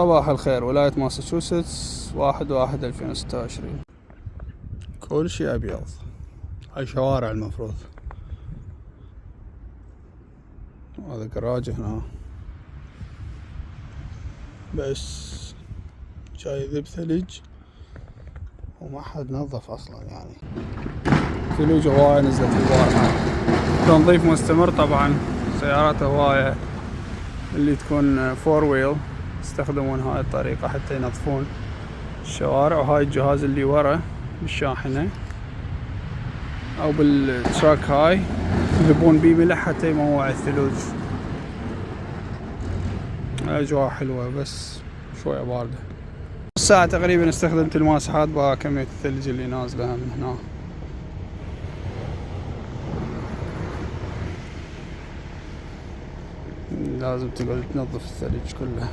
صباح الخير. ولاية ماساتشوستس 1/1/2026. كل شي أبيض. هاي شوارع المفروض. هذا جراج هنا بس جاي ذب ثلج وما حد نظف أصلا يعني. ثلوج هواية نزلت في البارحة. تنظيف مستمر طبعا. سيارات هواية اللي تكون فور ويل يستخدمون هاي الطريقة حتى ينظفون الشوارع. وهاي الجهاز اللي ورا بالشاحنة أو بالتراك هاي يذبون بيه ملح حتى يموع الثلوج. أجواء حلوة بس شوية باردة. الساعة تقريبا استخدمت الماسحات بكمية الثلج اللي نازلة من هنا. لازم تقعد تنظف الثلج كله.